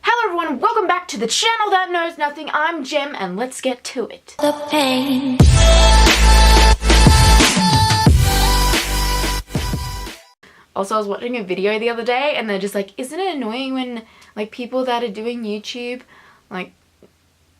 Hello everyone, welcome back to the channel that knows nothing. I'm Jem and let's get to it. The pain. Also, I was watching a video the other day and they're just like, isn't it annoying when like people that are doing YouTube, like,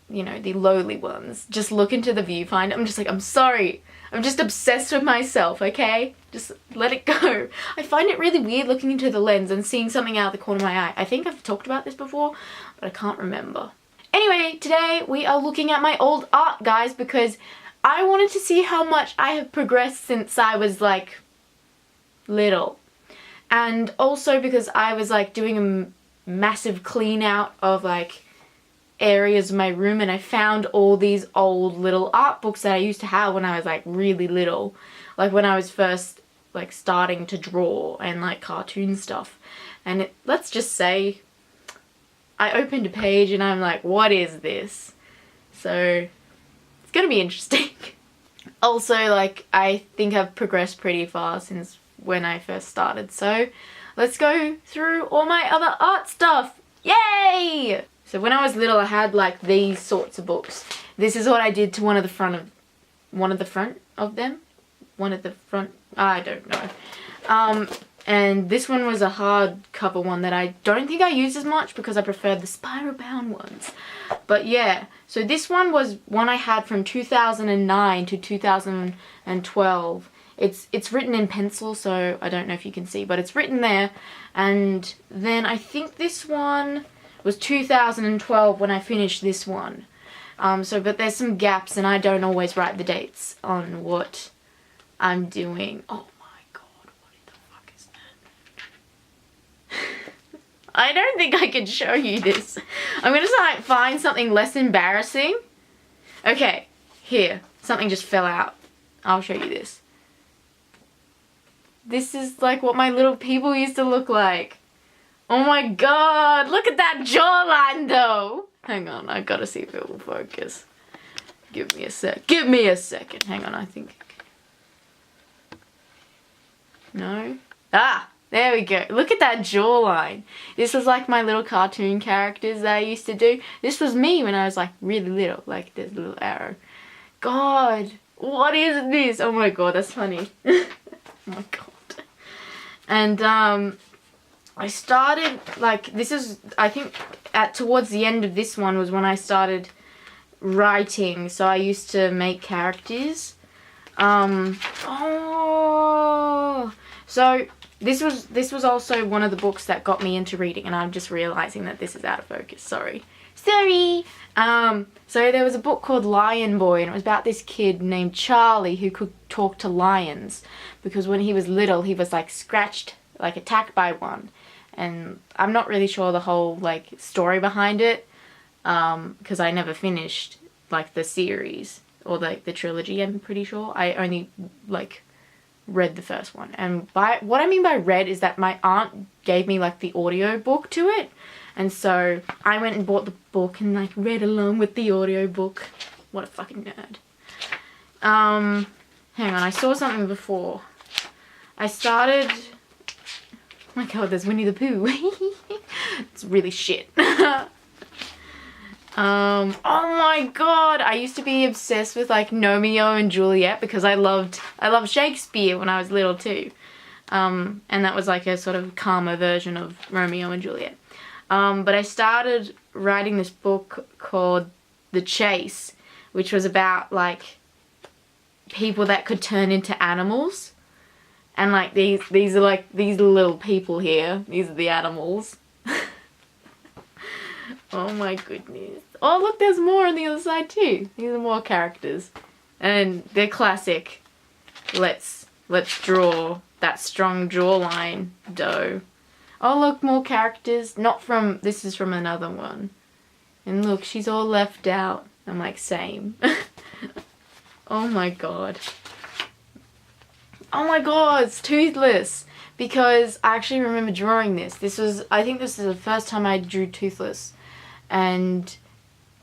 you know, the lowly ones, just look into the viewfinder? I'm just like, I'm sorry. I'm just obsessed with myself, okay? Just let it go. I find it really weird looking into the lens and seeing something out of the corner of my eye. I think I've talked about this before, but I can't remember. Anyway, today we are looking at my old art, guys, because I wanted to see how much I have progressed since I was like little. And also because I was like doing a massive clean out of like areas of my room, and I found all these old little art books that I used to have when I was like really little, like when I was first like starting to draw and like cartoon stuff. And let's just say I opened a page and I'm like, what is this? So it's gonna be interesting. Also, like, I think I've progressed pretty far since when I first started, so let's go through all my other art stuff. Yay! So when I was little, I had like these sorts of books. This is what I did to one of the front of them. I don't know. And this one was a hardcover one that I don't think I used as much because I preferred the spiral bound ones. But yeah, so this one was one I had from 2009 to 2012. It's written in pencil, so I don't know if you can see, but it's written there. And then I think this one was 2012 when I finished this one. But there's some gaps and I don't always write the dates on what I'm doing. Oh my god, what the fuck is that? I don't think I can show you this. I'm gonna like find something less embarrassing. Okay, here, something just fell out. I'll show you this. This is like what my little people used to look like. Oh my god, look at that jawline though. Hang on, I gotta see if it will focus. Give me a sec. Give me a second. Hang on, I think. No? Ah, there we go. Look at that jawline. This was like my little cartoon characters that I used to do. This was me when I was like really little. Like this little arrow. God, what is this? Oh my god, that's funny. Oh my god. And I started, like, this is, I think, towards the end of this one was when I started writing, so I used to make characters. So this was also one of the books that got me into reading, and I'm just realizing that this is out of focus, sorry. Sorry! So there was a book called Lion Boy, and it was about this kid named Charlie who could talk to lions, because when he was little, he was, like, scratched, like, attacked by one. And I'm not really sure the whole, like, story behind it, because I never finished, like, the series, or, like, the trilogy, I'm pretty sure. I only, like, read the first one. And what I mean by read is that my aunt gave me, like, the audio book to it. And so I went and bought the book and, like, read along with the audio book. What a fucking nerd. Hang on, I saw something before. I started... Oh my god, there's Winnie the Pooh. It's really shit. Oh my god, I used to be obsessed with like Romeo and Juliet because I loved Shakespeare when I was little too. And that was like a sort of calmer version of Romeo and Juliet. But I started writing this book called The Chase, which was about like people that could turn into animals. And like these are like these little people here. These are the animals. Oh my goodness. Oh look, there's more on the other side too. These are more characters. And they're classic. Let's draw that strong jawline dough. Oh look, more characters. Not from, this is from another one. And look, she's all left out. I'm like, same. Oh my god. Oh my god, it's Toothless, because I actually remember drawing this. I think this is the first time I drew Toothless, and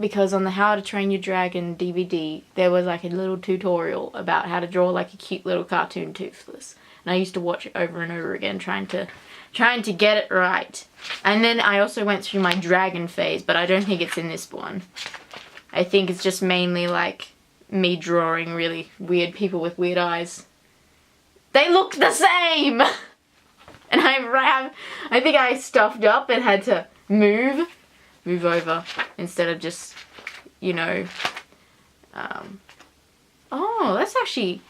because on the How to Train Your Dragon DVD, there was like a little tutorial about how to draw like a cute little cartoon Toothless, and I used to watch it over and over again trying to trying to get it right. And then I also went through my dragon phase, but I don't think it's in this one. I think it's just mainly like me drawing really weird people with weird eyes. They look the same! And I think I stuffed up and had to move over instead of just, you know, oh, that's actually,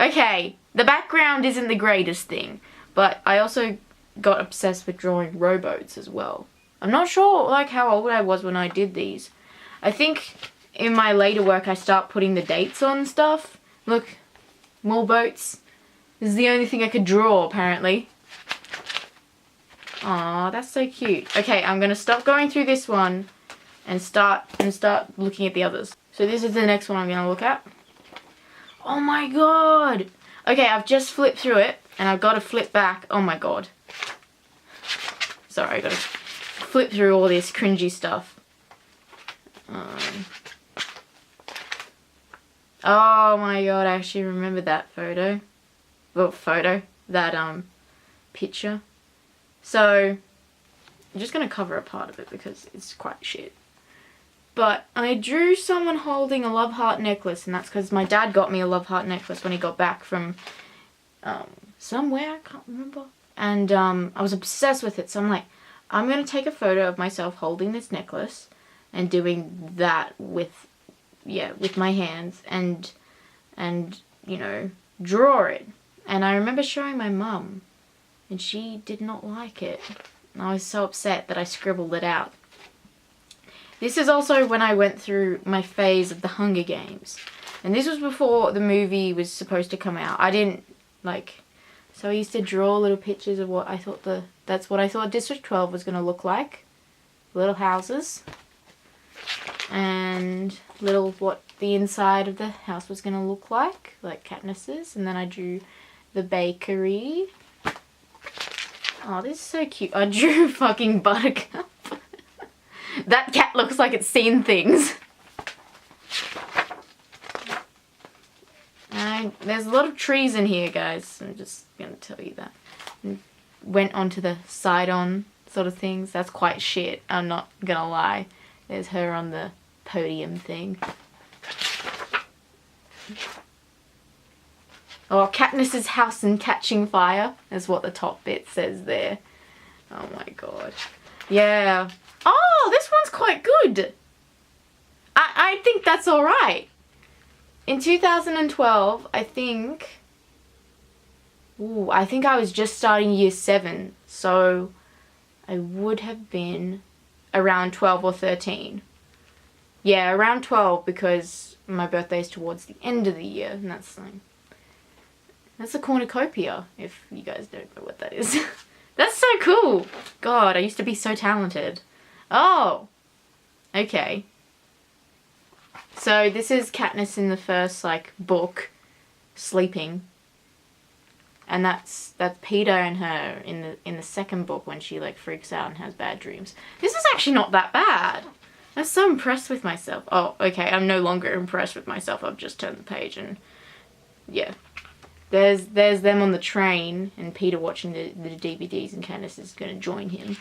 okay, the background isn't the greatest thing, but I also got obsessed with drawing rowboats as well. I'm not sure like how old I was when I did these. I think in my later work I start putting the dates on stuff. Look, more boats. This is the only thing I could draw apparently. Aw, that's so cute. Okay, I'm gonna stop going through this one and start looking at the others. So this is the next one I'm gonna look at. Oh my god! Okay, I've just flipped through it and I've got to flip back. Oh my god. Sorry, I gotta flip through all this cringy stuff. Oh my god, I actually remember that photo. Well, that picture. So, I'm just going to cover a part of it because it's quite shit. But I drew someone holding a love heart necklace, and that's because my dad got me a love heart necklace when he got back from somewhere, I can't remember. And I was obsessed with it, so I'm like, I'm going to take a photo of myself holding this necklace and doing that with my hands and you know, draw it. And I remember showing my mum, and she did not like it. And I was so upset that I scribbled it out. This is also when I went through my phase of the Hunger Games. And this was before the movie was supposed to come out. I didn't, like, so I used to draw little pictures of what I thought that's what I thought District 12 was going to look like. Little houses. And little what the inside of the house was going to look like Katniss's. And then I drew the bakery. Oh, this is so cute. I drew fucking Buttercup. That cat looks like it's seen things. There's a lot of trees in here, guys. I'm just going to tell you that. Went onto the side-on sort of things. That's quite shit. I'm not going to lie. There's her on the podium thing. Oh, Katniss's house and catching fire is what the top bit says there. Oh my god. Yeah. Oh, this one's quite good. I think that's alright. In 2012, I think I was just starting year 7. So I would have been around 12 or 13. Yeah, around 12 because my birthday is towards the end of the year. And that's a cornucopia, if you guys don't know what that is. That's so cool. God, I used to be so talented. Oh, okay. So this is Katniss in the first, like, book, sleeping. And that's Peter and her in the second book when she, like, freaks out and has bad dreams. This is actually not that bad. I'm so impressed with myself. Oh, okay, I'm no longer impressed with myself. I've just turned the page and, yeah. There's them on the train and Peter watching the DVDs and Candace is going to join him.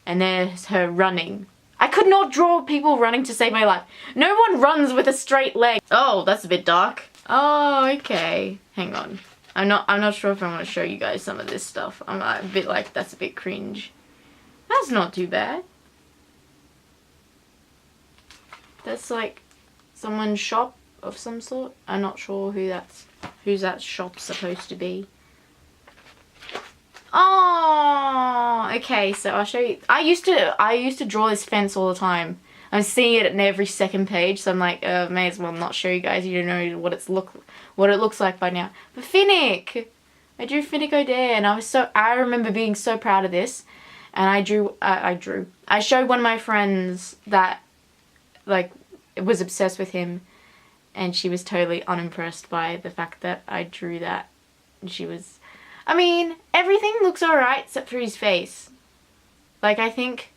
And there's her running. I could not draw people running to save my life. No one runs with a straight leg. Oh, that's a bit dark. Oh, okay. Hang on. I'm not sure if I want to show you guys some of this stuff. I'm a bit like, that's a bit cringe. That's not too bad. That's like someone's shop of some sort. I'm not sure who's that shop supposed to be. Oh, okay, so I'll show you. I used to draw this fence all the time. I'm seeing it in every second page, so I'm like, may as well not show you guys. You don't know what it looks like by now. But Finnick! I drew Finnick O'Dare, and I remember being so proud of this. And I showed one of my friends that, like, was obsessed with him, and she was totally unimpressed by the fact that I drew that. And she was, I mean, everything looks alright except for his face. Like, I think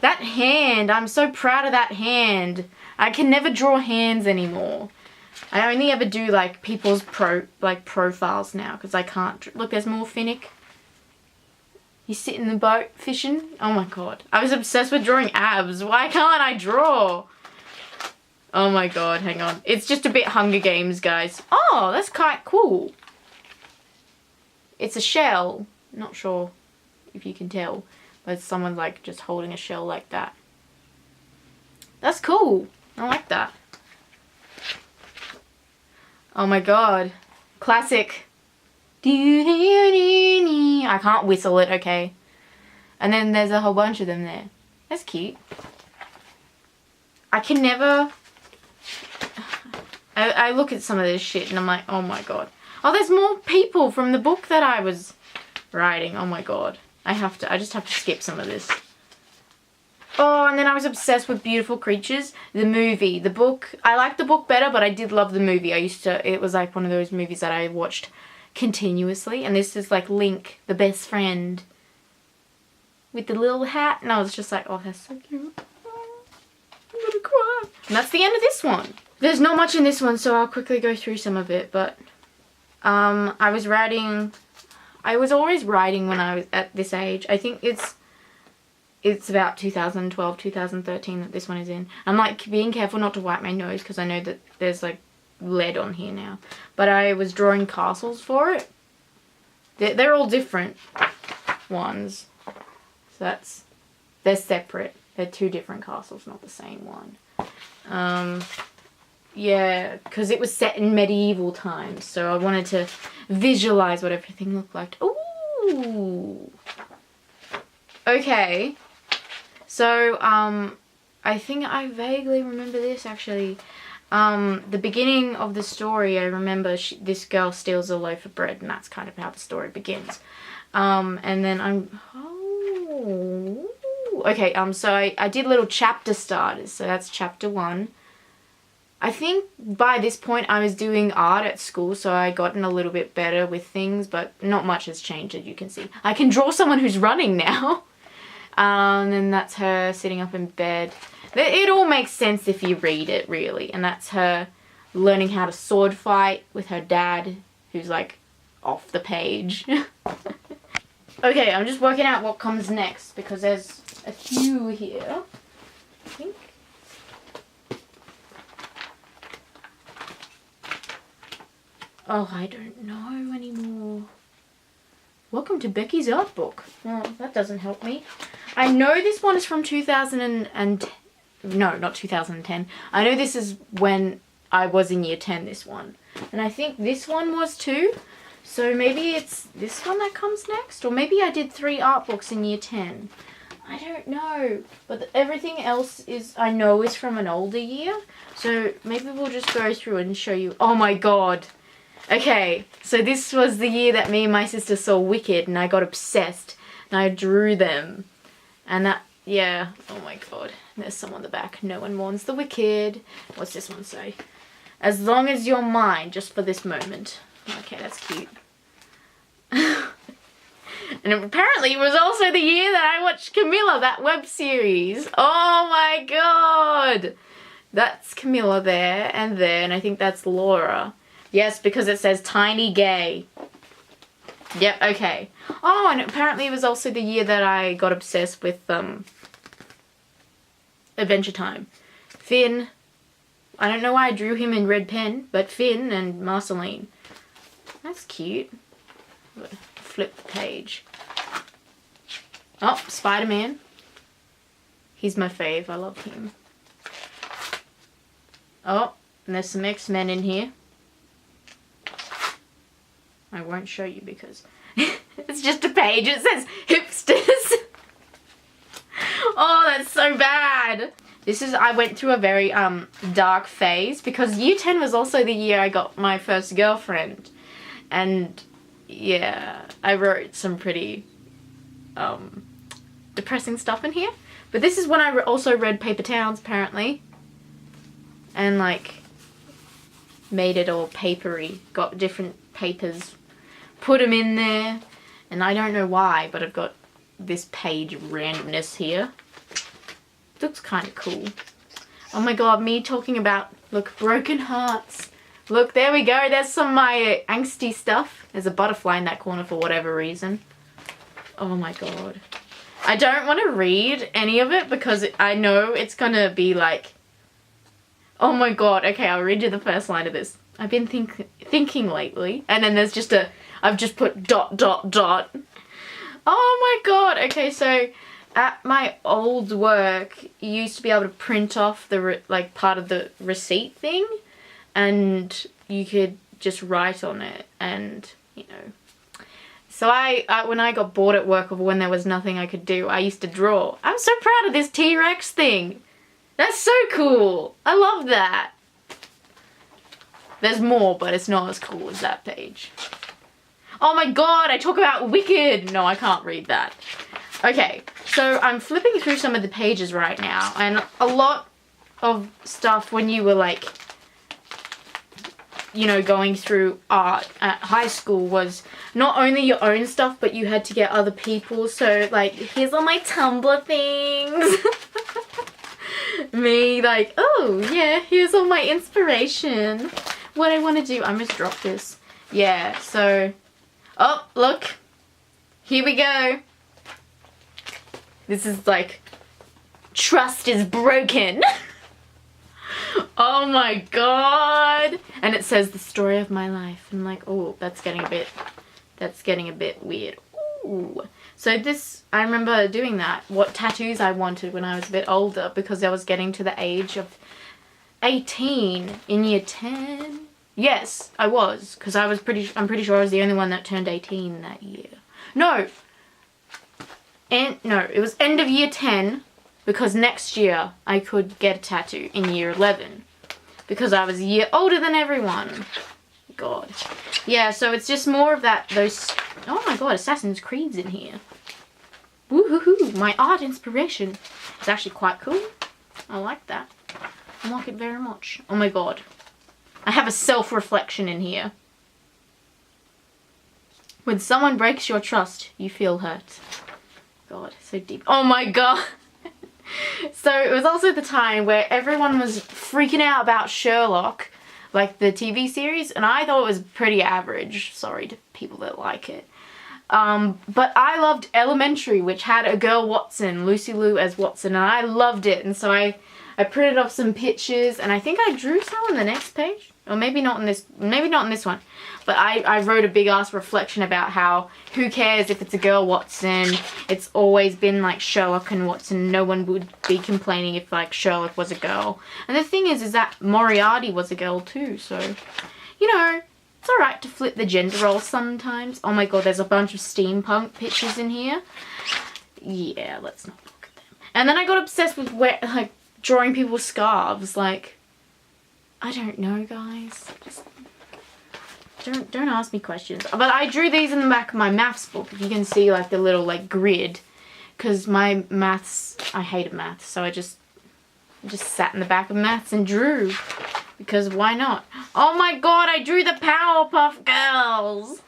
that hand, I'm so proud of that hand. I can never draw hands anymore. I only ever do, like, people's profiles now, because I can't. Look, there's more Finnick. You sit in the boat fishing. Oh my god. I was obsessed with drawing abs. Why can't I draw? Oh my god, hang on. It's just a bit Hunger Games, guys. Oh, that's quite cool. It's a shell. Not sure if you can tell. But someone's like just holding a shell like that. That's cool. I like that. Oh my god. Classic. I can't whistle it, okay. And then there's a whole bunch of them there. That's cute. I can never... I look at some of this shit and I'm like, oh my god. Oh, there's more people from the book that I was writing. Oh my god. I just have to skip some of this. Oh, and then I was obsessed with Beautiful Creatures, the movie. The book, I liked the book better, but I did love the movie. It was like one of those movies that I watched continuously. And this is like Link, the best friend, with the little hat. And I was just like, oh, that's so cute. Oh, I'm gonna cry. And that's the end of this one. There's not much in this one, so I'll quickly go through some of it. But I was always writing when I was at this age. I think it's about 2012, 2013 that this one is in. I'm like being careful not to wipe my nose because I know that there's like lead on here now. But I was drawing castles for it. They're all different ones. So they're separate. They're two different castles, not the same one. Yeah, because it was set in medieval times. So I wanted to visualize what everything looked like. Ooh. Okay. So, I think I vaguely remember this actually. The beginning of the story, I remember this girl steals a loaf of bread, and that's kind of how the story begins. And then okay, so I did little chapter starters, so that's chapter 1. I think by this point I was doing art at school, so I gotten a little bit better with things, but not much has changed, as you can see. I can draw someone who's running now. And that's her sitting up in bed. It all makes sense if you read it, really. And that's her learning how to sword fight with her dad, who's like off the page. Okay, I'm just working out what comes next because there's a few here, I think. Oh, I don't know anymore. Welcome to Becky's art book. Well, that doesn't help me. I know this one is from 2010. I know this is when I was in year 10, this one. And I think this one was too. So maybe it's this one that comes next? Or maybe I did 3 art books in year 10. I don't know. But everything else I know is from an older year. So maybe we'll just go through and show you. Oh my god. Okay, so this was the year that me and my sister saw Wicked and I got obsessed. And I drew them. And that, yeah, oh my god. There's some on the back. No one mourns the wicked. What's this one say? As long as you're mine, just for this moment. Okay, that's cute. And apparently it was also the year that I watched Camilla, that web series. Oh my god! That's Camilla there, and I think that's Laura. Yes, because it says Tiny Gay. Yep, okay. Oh, and apparently it was also the year that I got obsessed with Adventure Time. Finn. I don't know why I drew him in red pen, but Finn and Marceline. That's cute. Flip the page. Oh, Spider-Man. He's my fave. I love him. Oh, and there's some X-Men in here. I won't show you because it's just a page. It says hipsters. Oh, that's so bad. I went through a very dark phase because year 10 was also the year I got my first girlfriend. And yeah, I wrote some pretty depressing stuff in here. But this is when I also read Paper Towns, apparently. And like made it all papery. Got different papers, put them in there. And I don't know why, but I've got this page randomness here. Looks kind of cool. Oh my god, me talking about, look, broken hearts. Look, there we go. There's some of my angsty stuff. There's a butterfly in that corner for whatever reason. Oh my god. I don't want to read any of it because I know it's gonna be like, oh my god. Okay, I'll read you the first line of this. I've been thinking lately, and then there's just I've just put ... Oh my god. Okay, so at my old work, you used to be able to print off the like part of the receipt thing, and you could just write on it, and you know. So I when I got bored at work or when there was nothing I could do, I used to draw. I'm so proud of this T-Rex thing. That's so cool. I love that. There's more, but it's not as cool as that page. Oh my god, I talk about Wicked. No, I can't read that. Okay, so I'm flipping through some of the pages right now, and a lot of stuff when you were like, you know, going through art at high school was not only your own stuff, but you had to get other people. So like, here's all my Tumblr things. Me like, oh yeah, here's all my inspiration. What I want to do, I must drop this. Yeah, so, oh look, here we go. This is like, trust is broken. Oh my god. And it says the story of my life. I'm like, oh, that's getting a bit weird. Ooh. So this, I remember doing that, what tattoos I wanted when I was a bit older, because I was getting to the age of 18 in year 10. Yes, I was, because I'm pretty sure I was the only one that turned 18 that year. No, it was end of year 10, because next year I could get a tattoo in year 11, because I was a year older than everyone. God. Yeah, so it's just more of those, oh my god, Assassin's Creed's in here. Woohoo, my art inspiration. It's actually quite cool. I like that. I like it very much. Oh my god. I have a self-reflection in here. When someone breaks your trust, you feel hurt. God, so deep. Oh my god. So it was also the time where everyone was freaking out about Sherlock, like the TV series, and I thought it was pretty average. Sorry to people that like it. But I loved Elementary, which had a girl Watson, Lucy Liu as Watson, and I loved it. And so I printed off some pictures, and I think I drew some on the next page. Or maybe not in this one. But I wrote a big ass reflection about how, who cares if it's a girl Watson, it's always been like Sherlock and Watson, no one would be complaining if like Sherlock was a girl. And the thing is that Moriarty was a girl too, so, you know, it's alright to flip the gender roles sometimes. Oh my god, there's a bunch of steampunk pictures in here. Yeah, let's not look at them. And then I got obsessed with drawing people's scarves, like, I don't know, guys. Just don't ask me questions. But I drew these in the back of my maths book. If you can see like the little like grid, because my maths, I hated maths, so I just sat in the back of maths and drew, because why not? Oh my god, I drew the Powerpuff Girls.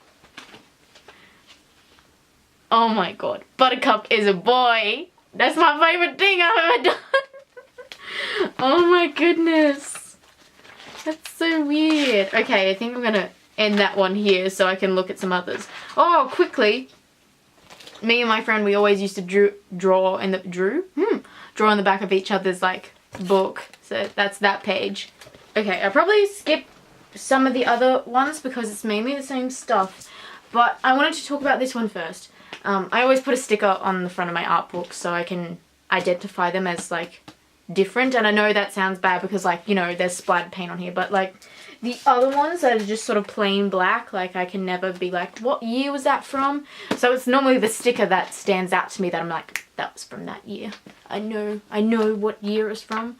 Oh my god, Buttercup is a boy. That's my favorite thing I've ever done. Oh my goodness. That's so weird. Okay, I think I'm gonna end that one here so I can look at some others. Oh, quickly. Me and my friend, we always used to draw in the back of each other's like book. So that's that page. Okay, I'll probably skip some of the other ones because it's mainly the same stuff. But I wanted to talk about this one first. I always put a sticker on the front of my art book so I can identify them as like different, and I know that sounds bad because like, you know, there's splattered paint on here, but like the other ones that are just sort of plain black, like I can never be like, what year was that from? So it's normally the sticker that stands out to me that I'm like, that was from that year. I know what year it's from.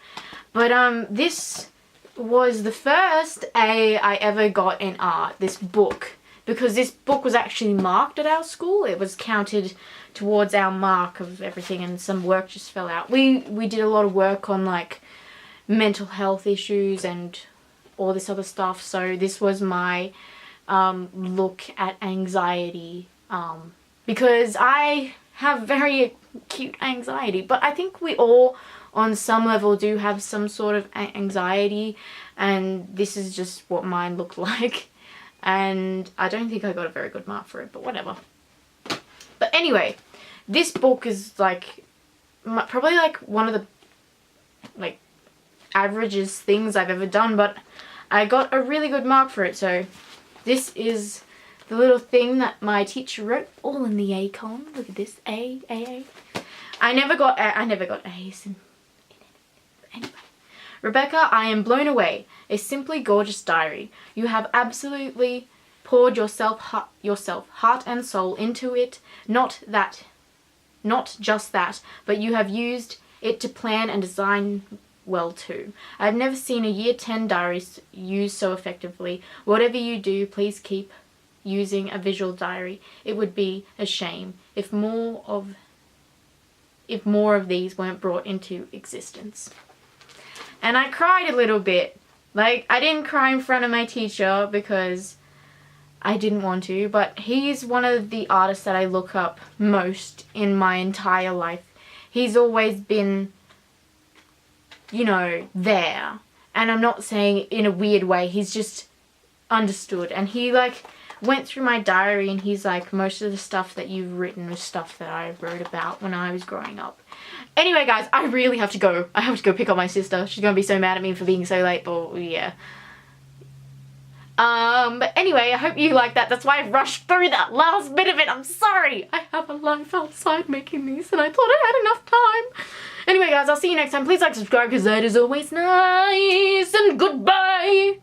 But this was the first A I ever got in art, this book, because this book was actually marked at our school. It was counted towards our mark of everything, and some work just fell out. We did a lot of work on like mental health issues and all this other stuff, so this was my look at anxiety, because I have very acute anxiety, but I think we all on some level do have some sort of anxiety, and this is just what mine looked like. And I don't think I got a very good mark for it, but whatever. But anyway, this book is like probably like one of the like averages things I've ever done, but I got a really good mark for it. So this is the little thing that my teacher wrote, all in the A column. Look at this, A, A, A. I never got A's in it. Anyway, Rebecca, I am blown away. A simply gorgeous diary. You have absolutely poured yourself, heart and soul into it. Not just that, but you have used it to plan and design well too. I've never seen a year 10 diary used so effectively. Whatever you do, please keep using a visual diary. It would be a shame if more of these weren't brought into existence. And I cried a little bit. Like, I didn't cry in front of my teacher because I didn't want to, but he's one of the artists that I look up most in my entire life. He's always been, you know, there. And I'm not saying in a weird way, he's just understood. And he like went through my diary and he's like, most of the stuff that you've written was stuff that I wrote about when I was growing up. Anyway guys, I really have to go. I have to go pick up my sister. She's gonna be so mad at me for being so late, but yeah. But anyway, I hope you like that. That's why I rushed through that last bit of it. I'm sorry. I have a life outside making these and I thought I had enough time. Anyway guys, I'll see you next time. Please like, subscribe because that is always nice, and goodbye.